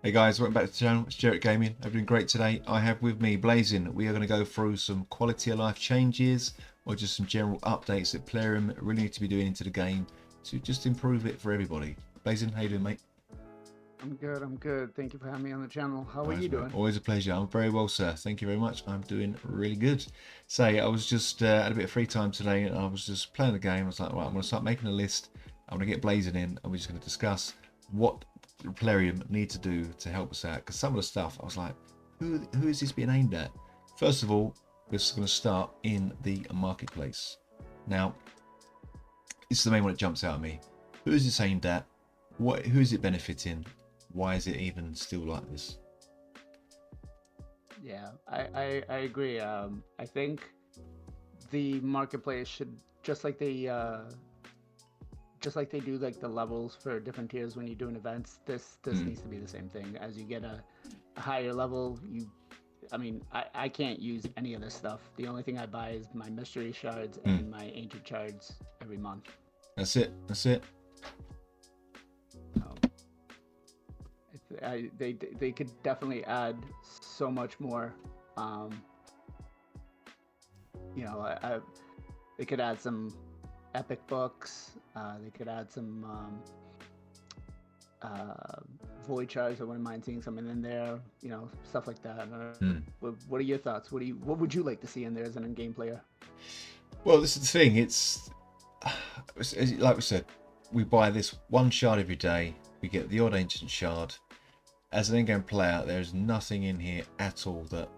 Hey guys, welcome back to the channel. It's Jarrett Gaming. I'm doing great today. I have with me Blazin. We are going to go through some quality of life changes or just some general updates that Plarium really need to be doing into the game to just improve it for everybody. Blazin, how you doing, mate? I'm good. I'm good. Thank you for having me on the channel. How are Nice, you mate. doing? Always a pleasure. I'm very well, sir. Thank you very much. I'm doing really good. Say, I was just had a bit of free time today and I was just playing the game. I was like, right, I'm going to start making a list. I'm going to get Blazin in and we're just going to discuss what Plarium need to do to help us out. Because some of the stuff, I was like, who is this being aimed at? First of all, we're just going to start in the marketplace. Now, this is the main one that jumps out at me. Who is this aimed at? Who is it benefiting? Why is it even still like this? Yeah, I agree. I think the marketplace should just like they do like the levels for different tiers when you're doing events. This Mm, needs to be the same thing. As you get a higher level, I can't use any of this stuff. The only thing I buy is my mystery shards mm. and my ancient shards every month. That's it. That's it. So they could definitely add so much more. Um, you know, they could add some epic books. They could add some uh, void shards. I wouldn't mind seeing something in there. You know, stuff like that. Mm. What are your thoughts? What would you like to see in there as an in-game player? Well, this is the thing. Like we said, we buy this one shard every day. We get the odd ancient shard. As an in-game player, there's nothing in here at all that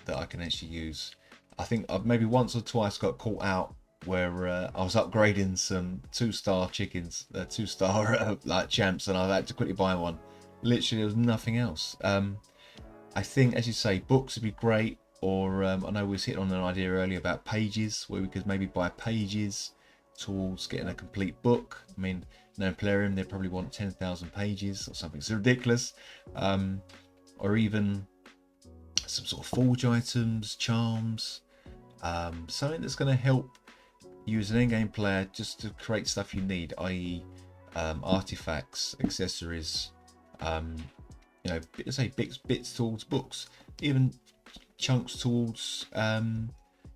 I can actually use. I think I've maybe once or twice got caught out where I was upgrading some 2-star chickens, 2-star like champs, and I had to quickly buy one. Literally, there was nothing else. I think, as you say, books would be great. Or I know we was hitting on an idea earlier about pages, where we could maybe buy pages towards getting a complete book. I mean, no Plarium, they probably want 10,000 pages or something. It's ridiculous. Or even some sort of forge items, charms, something that's going to help you as an in-game player just to create stuff you need, i.e., artifacts, accessories, um, let's say bits towards books, even chunks towards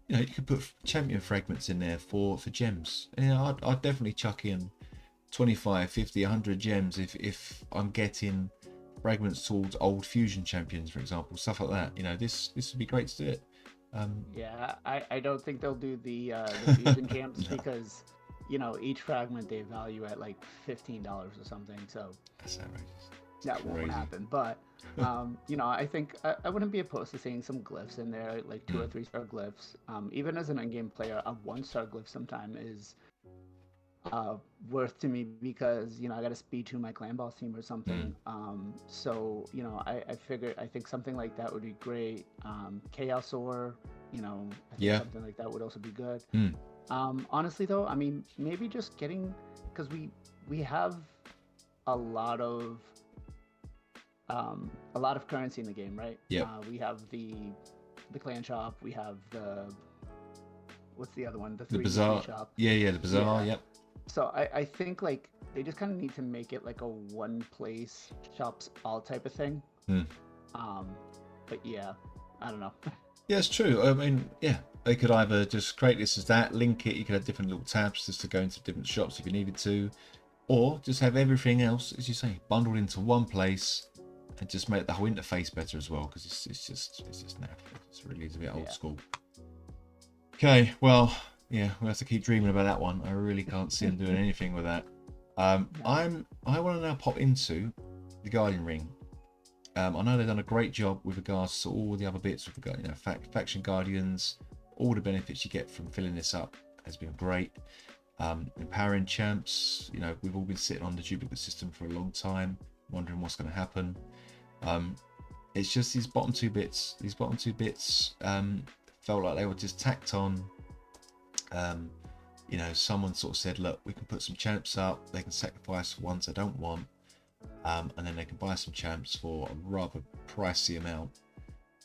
you could put champion fragments in there for gems. I'd definitely chuck in 25, 50, 100 gems if I'm getting fragments towards old fusion champions, for example, stuff like that. This would be great to do it. Yeah, I don't think they'll do the fusion champs No, because each fragment they value at like $15 or something. So that's outrageous. It's that won't crazy. happen. But I think I wouldn't be opposed to seeing some glyphs in there, like 2 or 3 star glyphs. Even as an in-game player, a 1 star glyph sometime is worth to me because I got to speed to my clan boss team or Mm. something. So I figured I think something like that would be great. Chaos ore, I think Yeah. something like that would also be good. Mm. Honestly though, I mean maybe just getting because we have a lot of currency in the game, right? Yep. We have the clan shop, we have the what's the other one? The The 3v3 bazaar. shop. Yeah, the bazaar. Yeah. Yep. So I think like they just kind of need to make it like a one place shops all type of thing. Mm. Um, but yeah, I don't know. Yeah, it's true. I mean, yeah, they could either just create this as that, link it. You could have different little tabs just to go into different shops if you needed to, or just have everything else, as you say, bundled into one place and just make the whole interface better as well. Because it's just naff. It's really is a bit old Yeah. school. Okay, well, yeah, we'll have to keep dreaming about that one. I really can't see them doing anything with that. No. I want to now pop into the Guardian Ring. I know they've done a great job with regards to all the other bits with the faction guardians. All the benefits you get from filling this up has been great. Empowering champs. We've all been sitting on the duplicate system for a long time, wondering what's going to happen. It's just these bottom two bits. These bottom two bits felt like they were just tacked on. Someone sort of said, look, we can put some champs up. They can sacrifice ones they don't want. And then they can buy some champs for a rather pricey amount.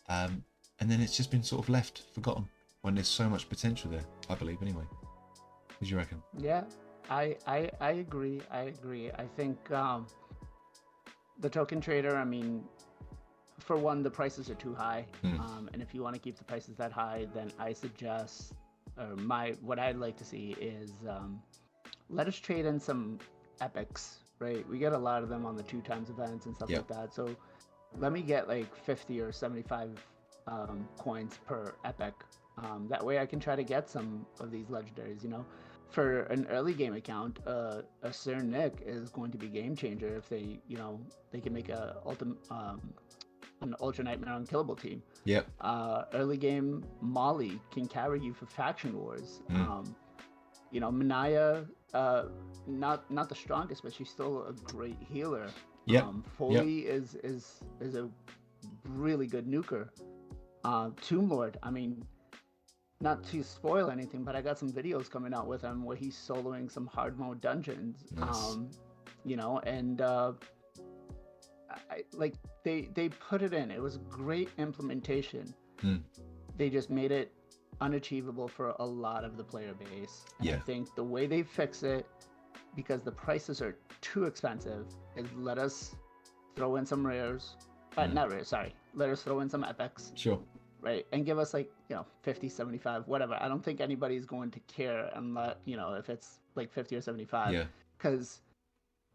And then it's just been sort of left forgotten when there's so much potential there, I believe anyway. What do you reckon? Yeah, I agree. I agree. I think the token trader, I mean, for one, the prices are too high. And if you want to keep the prices that high, then I suggest, or what I'd like to see is let us trade in some epics, right? We get a lot of them on the 2x events and stuff like that. So let me get like 50 or 75 coins per epic. That way I can try to get some of these legendaries, you know. For an early game account, a Sir Nick is going to be game changer if they, you know, they can make an Ultra Nightmare Unkillable team. Yep. Early game, Molly can carry you for faction wars. You know, Manaya, not the strongest, but she's still a great healer. Yep. Foley is a really good nuker. Tomb Lord, I mean, not to spoil anything, but I got some videos coming out with him where he's soloing some hard mode dungeons. Nice. You know, and like they put it in. It was great implementation. They just made it unachievable for a lot of the player base. And I think the way they fix it, because the prices are too expensive, is let us throw in some rares. Not rares, sorry. Let us throw in some epics. Sure. Right, and give us like, you know, 50, 75, whatever. I don't think anybody's going to care unless, you know, if it's like 50 or 75. Yeah. Because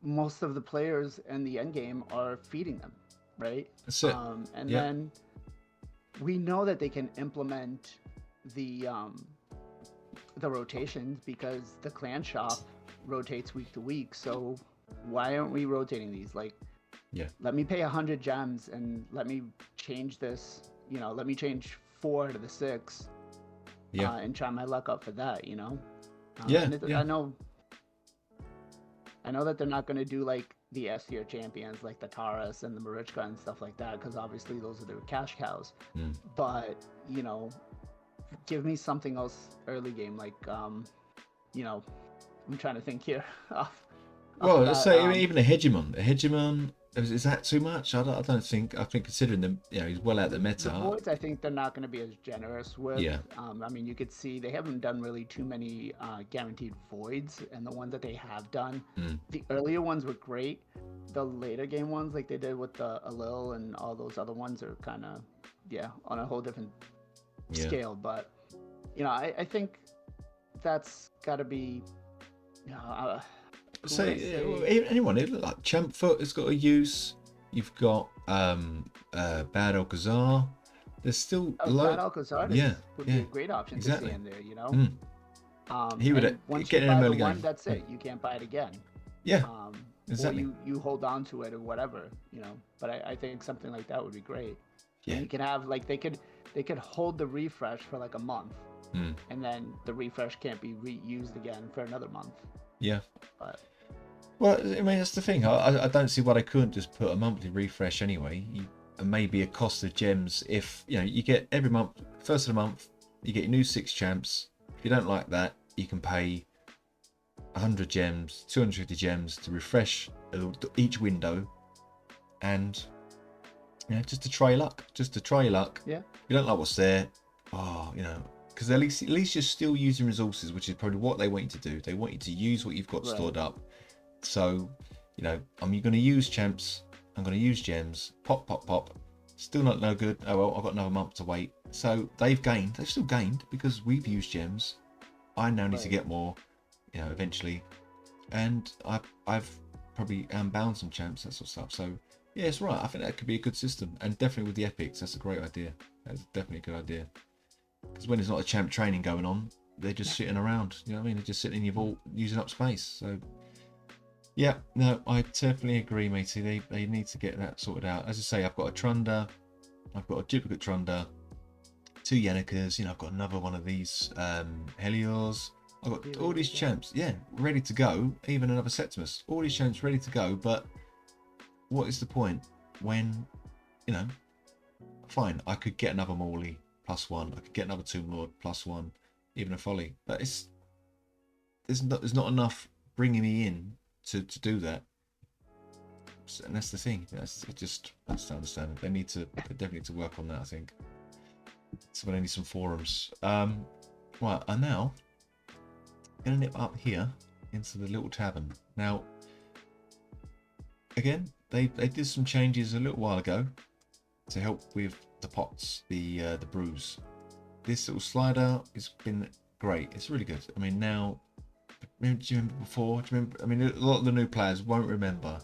most of the players in the end game are feeding them, right? That's it. And then we know that they can implement the rotations because the clan shop rotates week to week. So why aren't we rotating these? Like, let me pay 100 gems and let me change this. You know, let me change 4 to the 6. And try my luck up for that. You know. I know that they're not going to do like the S tier champions like the Taurus and the Marichka and stuff like that, because obviously those are their cash cows. But you know, give me something else early game, like you know, I'm trying to think here. Well, let's say even a hegemon. Is that too much? I don't think. I think considering them, you know, he's well out the meta. The voids, I think they're not going to be as generous with. Yeah. I mean, you could see they haven't done really too many guaranteed voids, and the ones that they have done, the earlier ones were great. The later game ones, like they did with the Alil and all those other ones, are kind of on a whole different scale. But you know, I think that's got to be. Anyone like Champfoot has got a use. You've got Bad Alcazar. There's still Bad Alcazar would be a great option to see in there, you know. He would once get you in buy an early the one, game. that's it. You can't buy it again. Exactly. Or you hold on to it or whatever, you know. But I think something like that would be great. And you can have like they could hold the refresh for like a month, and then the refresh can't be reused again for another month. But well, I mean, that's the thing. I don't see why they couldn't just put a monthly refresh anyway. Maybe a cost of gems. If you know, you get every month, first of the month, you get your new 6 champs. If you don't like that, you can pay 100 gems, 250 gems to refresh each window, and you know, just to try your luck. Yeah. If you don't like what's there, you know. Because at least you're still using resources, which is probably what they want you to do. They want you to use what you've got stored up. So, you know, I'm going to use champs. I'm going to use gems. Pop. Still not no good. Oh well, I've got another month to wait. So they've still gained because we've used gems. I now need to get more, you know, eventually. And I've probably bound some champs, that sort of stuff. So yeah, it's right. I think that could be a good system, and definitely with the epics, that's a great idea. That's definitely a good idea. Because when there's not a champ training going on, they're just sitting around. You know what I mean? They're just sitting in your vault using up space. So, yeah, no, I definitely agree, matey. They need to get that sorted out. As I say, I've got a Trunda, I've got a duplicate Trunda, 2 Yannickas. You know, I've got another one of these Helios. I've got all these champs, ready to go. Even another Septimus. All these champs ready to go. But what is the point when, you know, fine, I could get another Morley +1. I could get another Tomb Lord +1, even a Folly. But there's not enough bringing me in to do that. And that's the thing. That's to understand it. They definitely need to work on that, I think. So I need some forums. Right, and now gonna nip up here into the little tavern. Now, again, they did some changes a little while ago to help with the pots, the brews. This little slider has been great. It's really good. I mean, now, do you remember before? Do you remember? I mean, a lot of the new players won't remember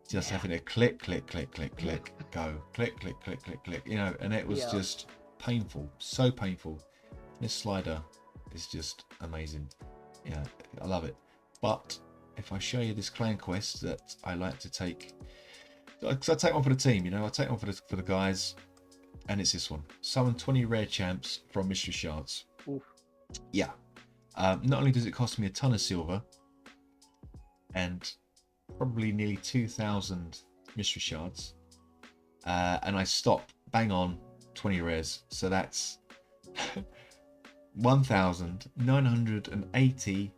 just having a click, click, click, click, click, go, click, click, click, click, click. You know, and it was just painful, so painful. This slider is just amazing. Yeah, I love it. But if I show you this clan quest that I like to take, because I take one for the team, you know, I take one for the guys, and it's this one: summon 20 rare champs from mystery shards. Oof. Yeah. Not only does it cost me a ton of silver and probably nearly 2,000 mystery shards, and I stop bang on 20 rares, so that's 1,980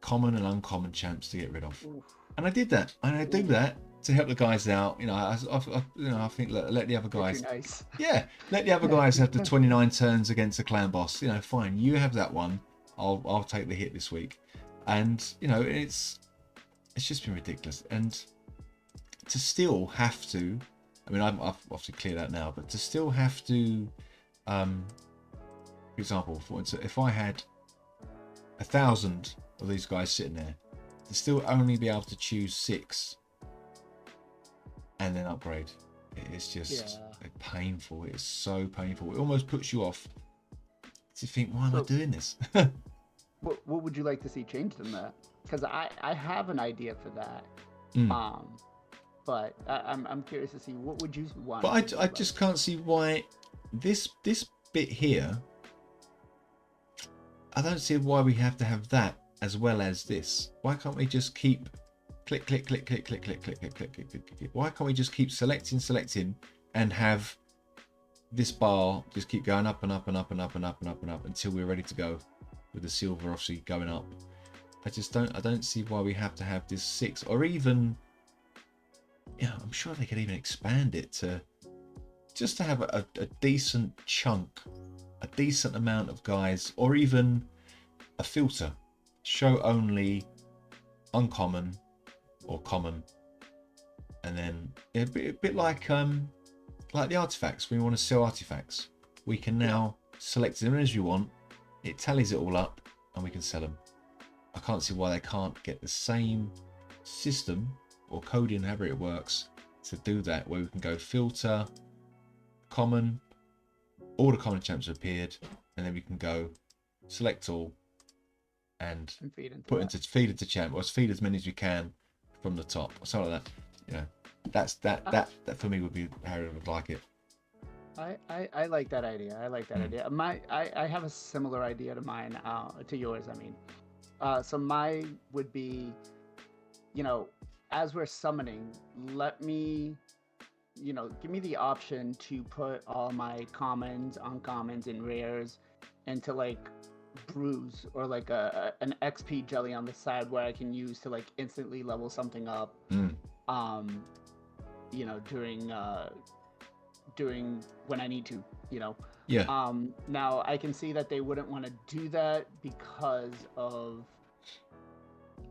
common and uncommon champs to get rid of. Oof. And I did that, and I do that to help the guys out. You know, I think let the other guys, nice. yeah, let the other guys have the 29 turns against the clan boss. You know, fine, you have that one. I'll take the hit this week, and you know, it's just been ridiculous. And to still have to, I mean, I've obviously cleared that now, but to still have to, for example, for instance, if I had 1,000 of these guys sitting there, to still only be able to choose 6 and then upgrade, it's just painful. It's so painful. It almost puts you off to think, why am I doing this? What would you like to see changed in that? Because I have an idea for that. But I'm curious to see what would you want. But I just can't see why this bit here. I don't see why we have to have that as well as this. Why can't we just keep click, click, click, click, click, click, click, click, click, click, click, click. Why can't we just keep selecting, and have this bar just keep going up and up and up and up and up and up and up until we're ready to go, with the silver obviously going up. I don't see why we have to have this 6, or even, you know, I'm sure they could even expand it to just to have a decent chunk, a decent amount of guys, or even a filter, show only uncommon or common, and then a bit like the artifacts. When we want to sell artifacts, we can now select them as you want. It tallies it all up, and we can sell them. I can't see why they can't get the same system or coding, however it works, to do that, where we can go filter, common, all the common champs have appeared, and then we can go select all and feed into champ, or feed as many as we can from the top, or something like that. You know, that for me would be how I would like it. I like that idea. I like that idea. I have a similar idea to mine, to yours. I mean, so mine would be, you know, as we're summoning, let me, you know, give me the option to put all my commons, uncommons, and rares into like brews, or like an XP jelly on the side where I can use to like instantly level something up. You know, during when I need to, you know. Yeah. Now I can see that they wouldn't want to do that because of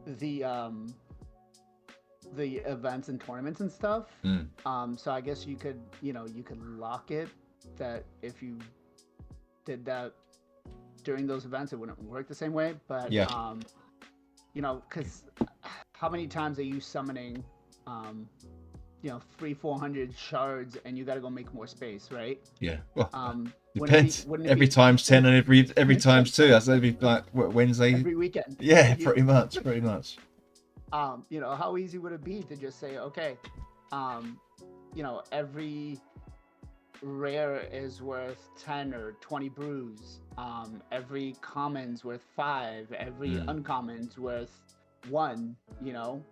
the events and tournaments and stuff. So I guess you could, you know, you could lock it that if you did that during those events, it wouldn't work the same way. But you know, because how many times are you summoning you know, 300-400 shards, and you got to go make more space, right? Yeah. Well, depends. Every time's 10 and every time's 2. That's every like Wednesday. Every weekend. Yeah, pretty much. You know, how easy would it be to just say, okay, you know, every rare is worth 10 or 20 brews. Every common's worth 5. Every uncommon's worth 1. You know.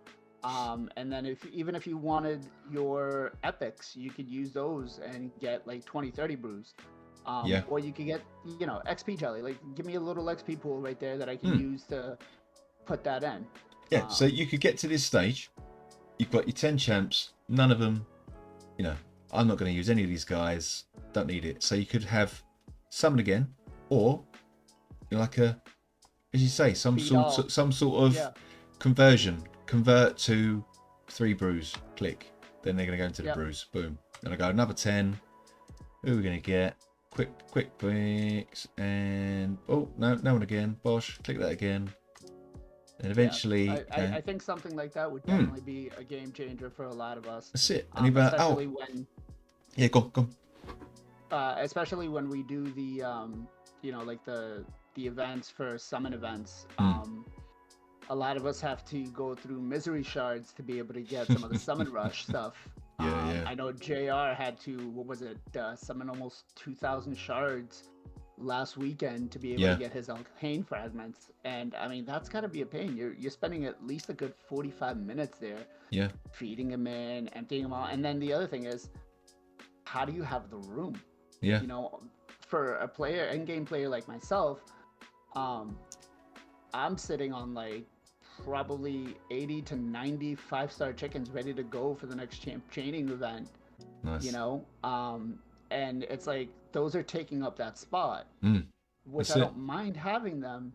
And then even if you wanted your epics, you could use those and get like 20-30 brews. Or you could get, you know, XP jelly. Like, give me a little XP pool right there that I can use to put that in. Yeah, so you could get to this stage. You've got your 10 champs. None of them, you know, I'm not going to use any of these guys. Don't need it. So you could have summon again, or, you know, like as you say, some sort of conversion. Convert to 3 brews, click. Then they're going to go into the brews, boom. Then I go another 10. Who are we going to get? Quick fix, and oh, no one again. Bosh, click that again. And eventually... I think something like that would definitely be a game changer for a lot of us. That's it. And especially when... Yeah, go on. Especially when we do the, like the events for summon events. A lot of us have to go through misery shards to be able to get some of the summon rush stuff. I know JR had to, summon almost 2,000 shards last weekend to be able to get his Arcane fragments. And I mean, that's got to be a pain. You're spending at least a good 45 minutes there. Yeah. Feeding him in, emptying him out. And then the other thing is, how do you have the room? Yeah. For a in-game player like myself, I'm sitting on like probably 80 to 90 5-star chickens ready to go for the next chaining event. Nice. And it's like those are taking up that spot, which I don't mind having them,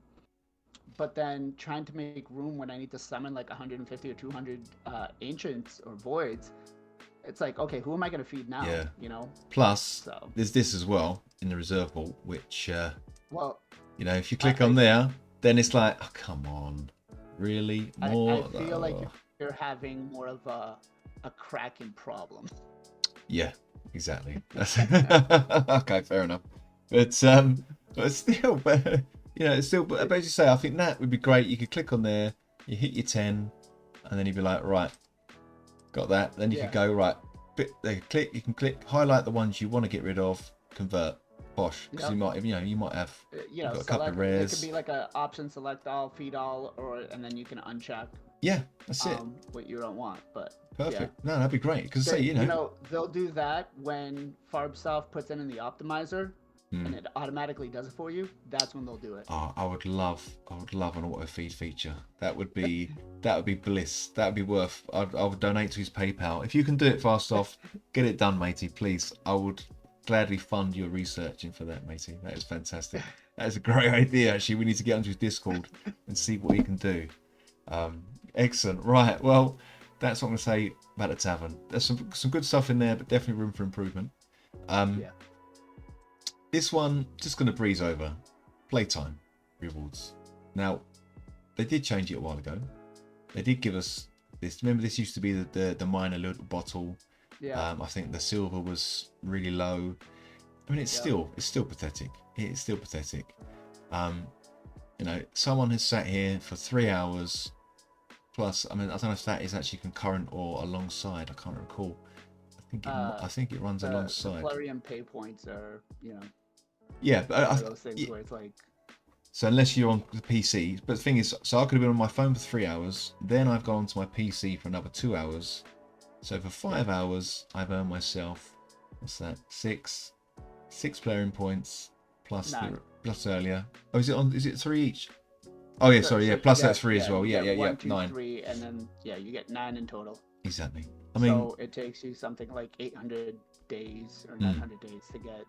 but then trying to make room when I need to summon like 150 or 200 ancients or voids, it's like, okay, who am I going to feed now? Yeah. Plus, there's this as well in the reserve vault, which, if you click on there, then it's like, oh, come on. Really? More? I feel like you're having more of a cracking problem. Yeah, exactly. Okay, fair enough. But still, it's still, but as you say, I think that would be great. You could click on there, you hit your 10, and then you'd be like, right, got that. Then you could go, right, you can click, highlight the ones you want to get rid of, convert. Bosh, because you might have got a couple of rares. It could be like an option select all, feed all, and then you can uncheck. Yeah, that's it. What you don't want, but perfect. Yeah. No, that'd be great. Because they'll do that when Farbsoft puts in the optimizer, and it automatically does it for you. That's when they'll do it. Oh, I would love an auto feed feature. That would be bliss. That would be worth. I would donate to his PayPal if you can do it fast off. Get it done, matey, please. I would gladly fund your researching for that, matey. That is fantastic. That is a great idea. Actually, we need to get onto his Discord and see what he can do. Excellent. Right. Well, that's what I'm going to say about the tavern. There's some good stuff in there, but definitely room for improvement. This one, just going to breeze over. Playtime rewards. Now, they did change it a while ago. They did give us this. Remember, this used to be the minor little bottle. Yeah. I think the silver was really low. I mean, it's still pathetic. It's still pathetic. Someone has sat here for 3 hours. Plus, I mean, I don't know if that is actually concurrent or alongside. I can't recall. I think it runs alongside. The Plarium pay points are, Yeah, but those things where it's like. So unless you're on the PC, but the thing is, so I could have been on my phone for 3 hours. Then I've gone onto my PC for another 2 hours. So for 5 hours, I've earned myself, what's that? Six Plarium points plus earlier. Oh, is it 3 each? Oh yeah, sorry, yeah. Plus that's 3 as well. Yeah, 1, 2, 9. 3, and then you get 9 in total. Exactly. So it takes you something like 800 days or 900 days to get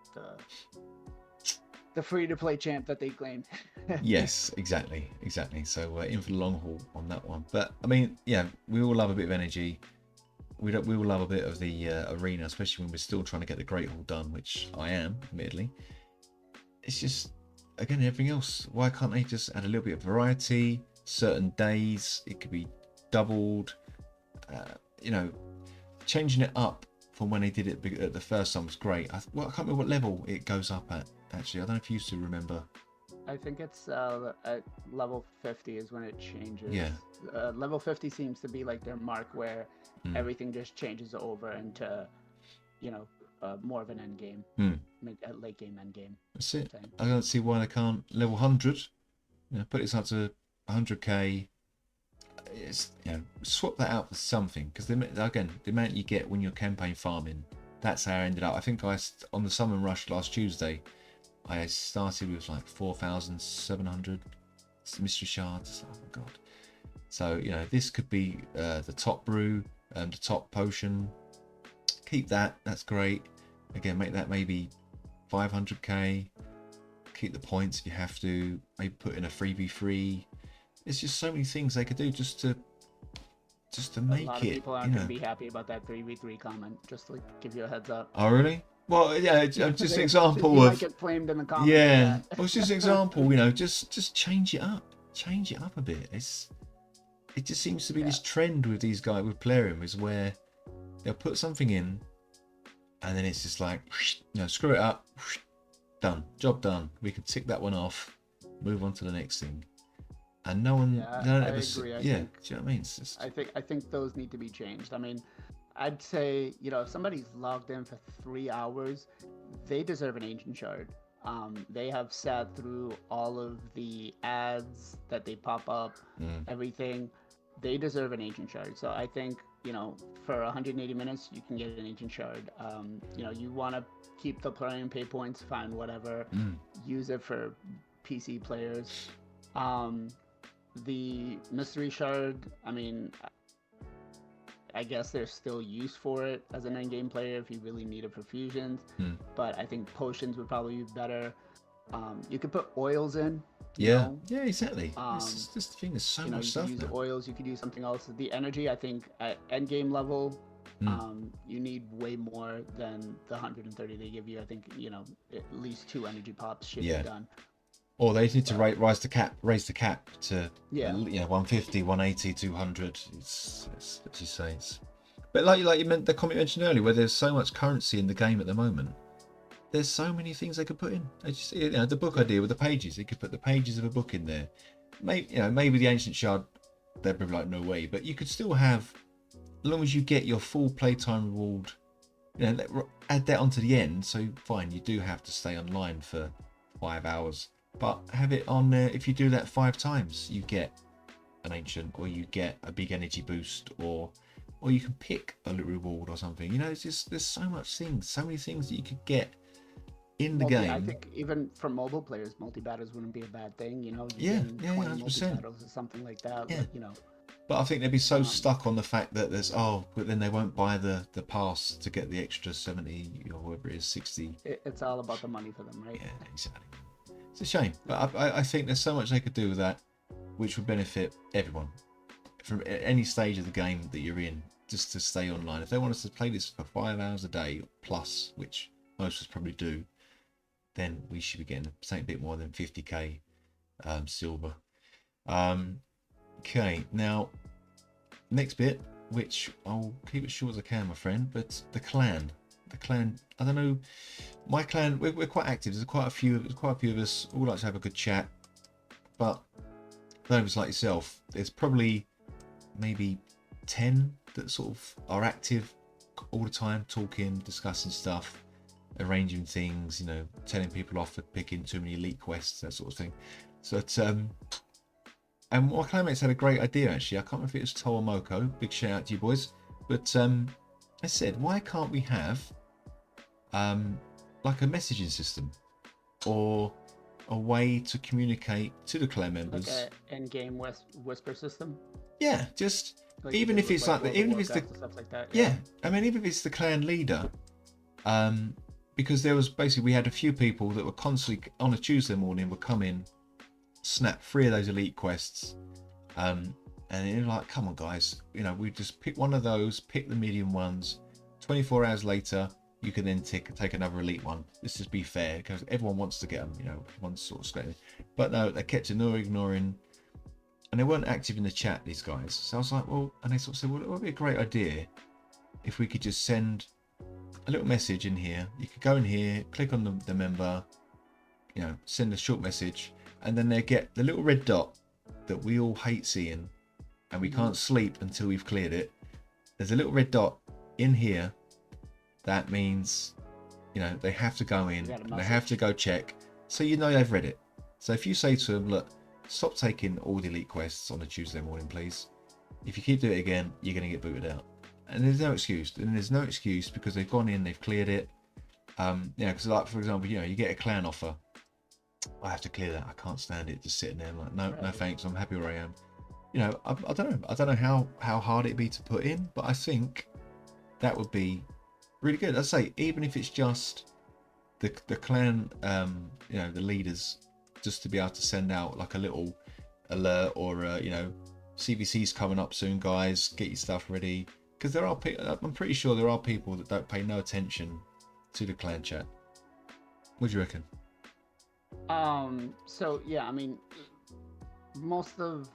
the free-to-play champ that they claim. Yes, exactly. So in for the long haul on that one. But I mean, yeah, we all love a bit of energy. We all love a bit of the arena, especially when we're still trying to get the Great Hall done, which I am, admittedly. It's just, again, everything else. Why can't they just add a little bit of variety? Certain days, it could be doubled. Changing it up from when they did it at the first time was great. I can't remember what level it goes up at, actually. I don't know if you used to remember. I think it's at level 50 is when it changes. Yeah. Level 50 seems to be like their mark where everything just changes over into, more of an end game, a late game end game. That's it. I don't see why they can't level 100. Put it up to 100k. Swap that out for something, because the amount you get when you're campaign farming, that's how I ended up. I think on the Summon Rush last Tuesday, I started with like 4,700 mystery shards. Oh my god! So this could be the top brew, the top potion. Keep that. That's great. Again, make that maybe 500k. Keep the points if you have to. Maybe put in a 3v3. It's just so many things they could do just to just to A make lot of it, people aren't going to be happy about that 3v3 comment. Just to give you a heads up. Oh really? Well, yeah, it's just an example you of. might get flamed in the comments. Yeah, well, it's just an example. Just change it up, a bit. It just seems to be this trend with these guys with Plarium, is where they'll put something in, and then it's just like, screw it up, done, job done. We can tick that one off, move on to the next thing, and no one, I ever. agree. Do you know what I mean? It's just... I think those need to be changed. I mean, I'd say, if somebody's logged in for 3 hours, they deserve an ancient shard. They have sat through all of the ads that they pop up, everything. They deserve an ancient shard. So I think, for 180 minutes, you can get an ancient shard. You want to keep the Plarium pay points, fine, whatever. Use it for PC players. The mystery shard, I mean, I guess there's still use for it as an end-game player if you really need it for fusions. But I think potions would probably be better. You could put oils in. Yeah, exactly. This thing is so much stuff. You could use oils. You could use something else. The energy, I think, at end-game level, you need way more than the 130 they give you. I think at least 2 energy pops should be done. Or they need to raise the cap to 150, 180, 200. It's as you say. But like you meant the comment you mentioned earlier, where there's so much currency in the game at the moment. There's so many things they could put in. The book idea with the pages. They could put the pages of a book in there. Maybe the ancient shard, they'd be like, no way. But you could still have, as long as you get your full playtime reward, add that onto the end. So fine, you do have to stay online for 5 hours, but have it on there. If you do that 5 times, you get an ancient, or you get a big energy boost, or you can pick a little reward or something. It's just, there's so many things that you could get in the game. I think even for mobile players, multi-battles wouldn't be a bad thing. 100%. Multi-battles or something like that. Yeah. But I think they'd be so stuck on the fact that there's but then they won't buy the pass to get the extra 70 or whatever it is, 60. It's all about the money for them, right? Yeah, exactly. It's a shame, but I think there's so much they could do with that, which would benefit everyone from any stage of the game that you're in, just to stay online. If they want us to play this for 5 hours a day plus, which most of us probably do, then we should be getting something a bit more than 50k silver. Okay, now next bit, which I'll keep it short as I can, my friend, but the clan, I don't know, my clan, we're quite active. There's quite a few of us all like to have a good chat, but those like yourself, there's probably maybe 10 that sort of are active all the time, talking, discussing stuff, arranging things, telling people off for picking too many elite quests, that sort of thing. So and my clanmates had a great idea, actually. I can't remember if it was To or Moko. Big shout out to you boys. But I said, why can't we have like a messaging system, or a way to communicate to the clan members, like an end-game whisper system? Yeah, just like even if it's like even if it's the stuff like that. Yeah, I mean, even if it's the clan leader, because there was basically, we had a few people that were constantly on a Tuesday morning would come in, snap 3 of those elite quests, and you're like, come on guys, we just pick one of those, pick the medium ones. 24 hours later, you can then take another elite one. Let's just be fair, because everyone wants to get them, everyone's sort of scared. But no, they kept ignoring, and they weren't active in the chat, these guys. So I was like, well, and they sort of said, well, it would be a great idea if we could just send a little message in here. You could go in here, click on the member, send a short message, and then they get the little red dot that we all hate seeing, and we can't sleep until we've cleared it. There's a little red dot in here. That means, they have to go in, they have to go check, so they've read it. So if you say to them, look, stop taking all the elite quests on a Tuesday morning, please. If you keep doing it again, you're going to get booted out. And there's no excuse. And there's no excuse because they've gone in, they've cleared it. Because like, for example, you get a clan offer. I have to clear that. I can't stand it just sitting there. I'm like, no thanks. I'm happy where I am. I don't know. I don't know how hard it'd be to put in, but I think that would be really good. I'd say, even if it's just the clan, the leaders, just to be able to send out like a little alert, or CVC's coming up soon, guys. Get your stuff ready, because there are I'm pretty sure there are people that don't pay no attention to the clan chat. What do you reckon? So yeah, I mean, most of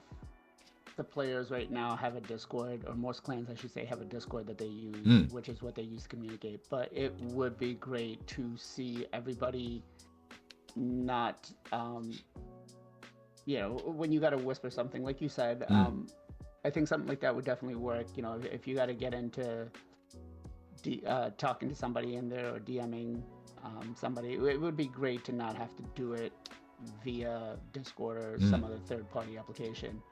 the players right now have a Discord, or most clans, I should say, have a Discord that they use, which is what they use to communicate. But it would be great to see everybody not, you know, when you got to whisper something, like you said, I think something like that would definitely work. You know, if you got to get into talking to somebody in there or DMing somebody, it would be great to not have to do it via Discord or some other third-party application.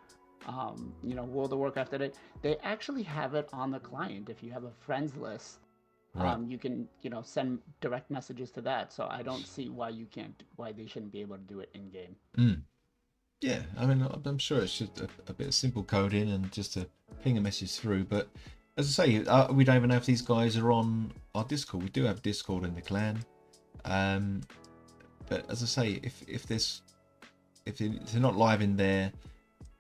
You know, World of Warcraft, they actually have it on the client. If you have a friends list, Right. you can, you know, send direct messages to that. So I don't see why they shouldn't be able to do it in game. Yeah, I mean, I'm sure it's just a bit of simple coding and just to ping a message through. But as I say, we don't even know if these guys are on our Discord. We do have Discord in the clan. But as I say, if they're not live in there,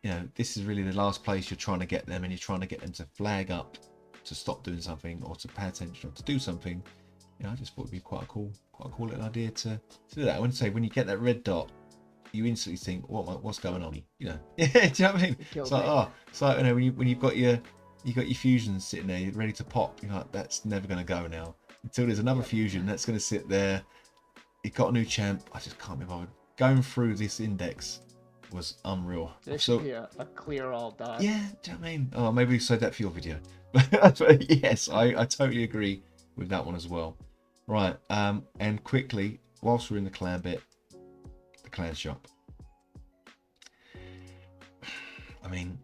you know, this is really the last place you're trying to get them, and you're trying to get them to flag up, to stop doing something, or to pay attention, or to do something. You know, I just thought it'd be quite a cool little idea to do that. I want to say, when you get that red dot, you instantly think, what's going on? You know, yeah, do you know what I mean? It's like, it's like, you know, when you've got your fusions sitting there ready to pop, you're like, that's never going to go now until there's another fusion that's going to sit there. You got a new champ. I just can't be bothered. Going through this index was unreal. There should be a clear all dot. Yeah, do you know what I mean? Oh, maybe save that for your video. But yes, I totally agree with that one as well. Right, and quickly, whilst we're in the clan bit, the clan shop. I mean,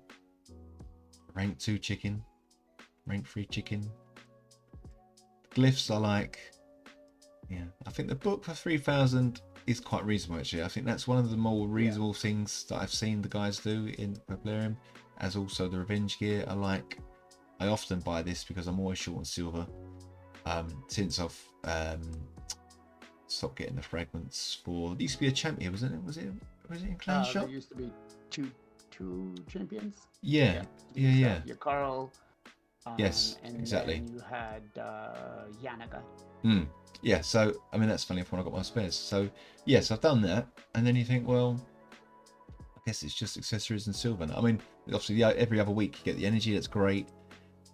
rank 2 chicken, rank 3 chicken. Glyphs are like, yeah, I think the book for 3,000 is quite reasonable actually. I think that's one of the more reasonable things that I've seen the guys do in Plarium, as also the revenge gear. I often buy this because I'm always short on silver. Since I've stopped getting the fragments for, there used to be a champion, wasn't it? Was it in clan shop? There used to be two champions. Yeah. Your Carl. Yes, and exactly. Then you had Yanniga. Yeah, so I mean, that's funny when I got my spares. So yes, I've done that, and then you think, well, I guess it's just accessories and silver. I mean, obviously every other week you get the energy, that's great,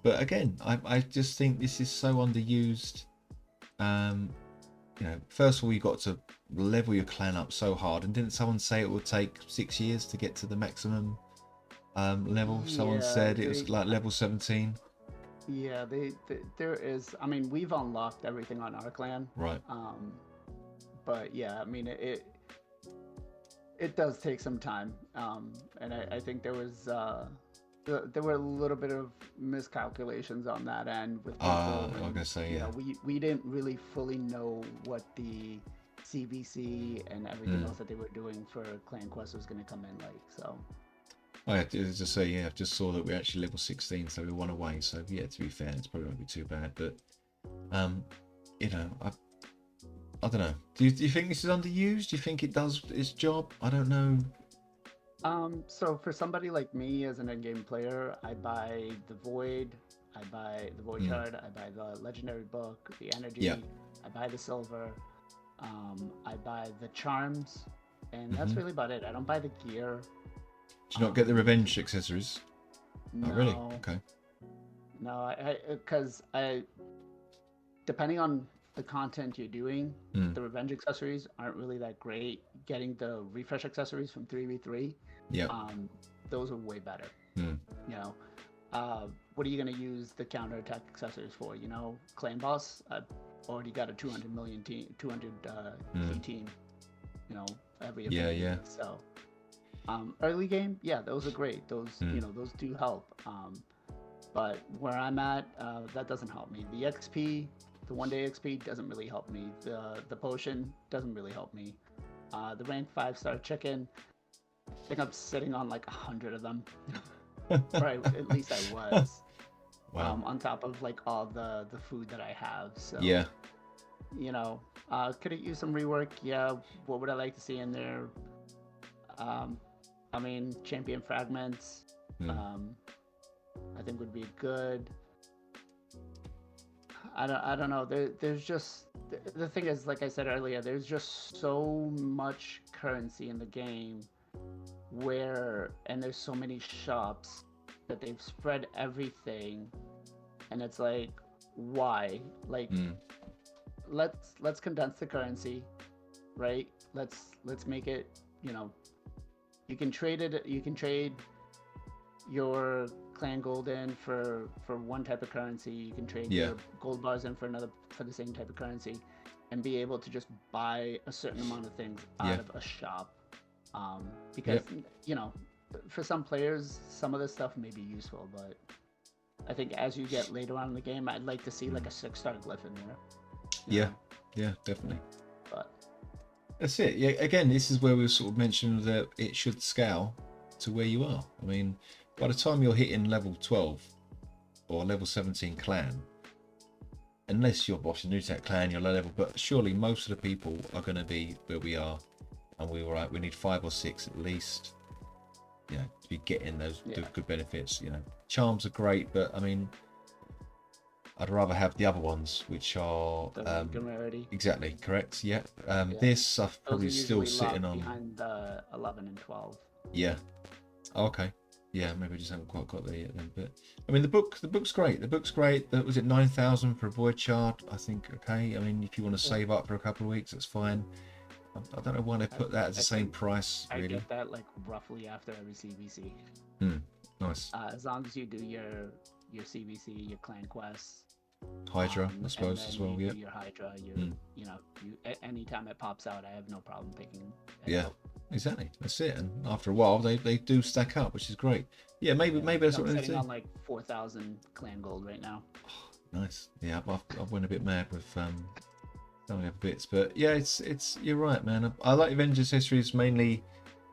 but again, I just think this is so underused. You know, first of all, you got to level your clan up so hard, and didn't someone say it would take 6 years to get to the maximum level? Someone said it was like level 17. Yeah, there is. I mean, we've unlocked everything on our clan, right? But yeah, I mean, it does take some time, and I think there were a little bit of miscalculations on that end with people. I was gonna say, yeah. We didn't really fully know what the CVC and everything else that they were doing for Clan Quest was going to come in like. So. I have to just say, yeah, I just saw that we're actually level 16, so we're 1 away. So yeah, to be fair, it's probably not be too bad. But you know, I don't know. Do you think this is underused? Do you think it does its job? I don't know. So for somebody like me as an endgame player, I buy the Void, I buy the Void Shard, I buy the Legendary Book, the Energy, I buy the Silver, I buy the Charms, and that's really about it. I don't buy the gear. Do you not get the revenge accessories? No. Oh, really? Okay. No, because depending on the content you're doing, the revenge accessories aren't really that great. Getting the refresh accessories from 3v3, those are way better. You know, what are you gonna use the counterattack accessories for? You know, clan boss, I've already got a 200 million team, 200 key team. You know, every event. Yeah. So. Early game, yeah, those are great. Those, you know, those do help. But where I'm at, that doesn't help me. The XP, the 1-day XP doesn't really help me. The potion doesn't really help me. The rank 5-star chicken, I think I'm sitting on like 100 of them. Right, at least I was. Wow. On top of like all the food that I have. So yeah. You know, could it use some rework? Yeah. What would I like to see in there? I mean, champion fragments. I think would be good. I don't know. There's just the thing is, like I said earlier, there's just so much currency in the game and there's so many shops that they've spread everything, and it's like, why? Like, let's condense the currency, right? Let's make it, you can trade your clan gold in for one type of currency. You can trade your gold bars in for the same type of currency, and be able to just buy a certain amount of things out of a shop. Because for some players, some of this stuff may be useful, but I think as you get later on in the game, I'd like to see like a 6-star glyph in there. Yeah, definitely. But that's it. Yeah, again, this is where we sort of mentioned that it should scale to where you are. I mean, by the time you're hitting level 12 or level 17 clan, unless you're boss new tech clan, you're low level, but surely most of the people are going to be where we are, and we were right. We need 5 or 6 at least, to be getting those good benefits. Charms are great, but I mean, I'd rather have the other ones, which are exactly correct. This I've probably still sitting on behind the 11 and 12. Okay. Maybe I just haven't quite got there yet then. But I mean, the book's great. The book's great. Was it 9,000 for a void shard? I think okay. I mean, if you want to save up for a couple of weeks, that's fine. I don't know why they put that at the same price. Really, I get that like roughly after every CVC. Nice. As long as you do your CVC, your clan quests, Hydra, I suppose as well. Your Hydra, anytime it pops out, I have no problem picking it out. Exactly, that's it. And after a while, they do stack up, which is great. Maybe that's what they're sitting on like 4,000 clan gold right now. Oh, nice. I've went a bit mad with some of the other bits, but it's you're right, man. I like Avengers Histories mainly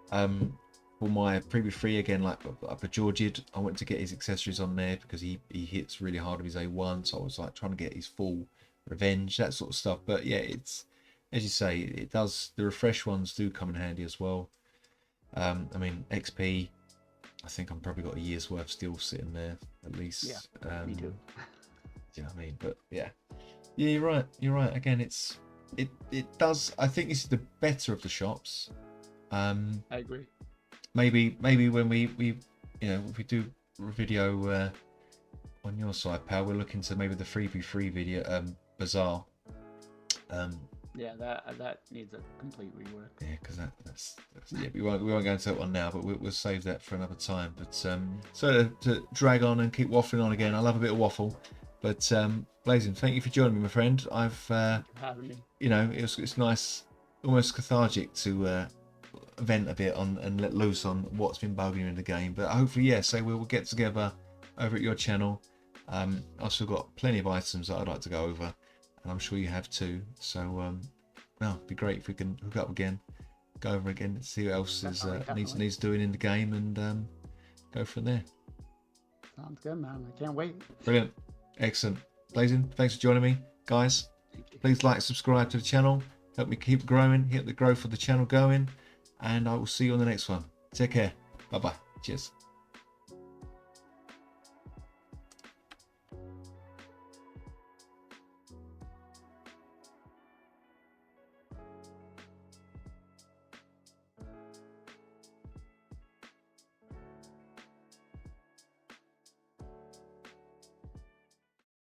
for my previous 3 again, like for Georgid. I went to get his accessories on there because he hits really hard with his A1, so I was like trying to get his full revenge, that sort of stuff. But it's, as you say, it does. The refresh ones do come in handy as well. I mean, XP, I think I'm probably got a year's worth still sitting there at least. Me too. You know what I mean? But you're right. Again, it does. I think this is the better of the shops. I agree. Maybe when we if we do a video on your side, pal, we're looking to maybe the 3v3 video bazaar. That needs a complete rework. Because that's we won't go into that one now, but we'll save that for another time. But so to drag on and keep waffling on again, I love a bit of waffle. But Blazin, thank you for joining me, my friend. Thank you for having me. It's nice, almost cathartic to vent a bit on and let loose on what's been bugging you in the game. But hopefully, so we'll get together over at your channel. I've still got plenty of items that I'd like to go over, and I'm sure you have too. So it'd be great if we can hook up again, go over again, see what else needs doing in the game, and go from there. Sounds good, man. I can't wait. Brilliant. Excellent. Blazin, thanks for joining me. Guys, please like, subscribe to the channel. Help me keep growing, get the growth of the channel going. And I will see you on the next one. Take care. Bye-bye. Cheers.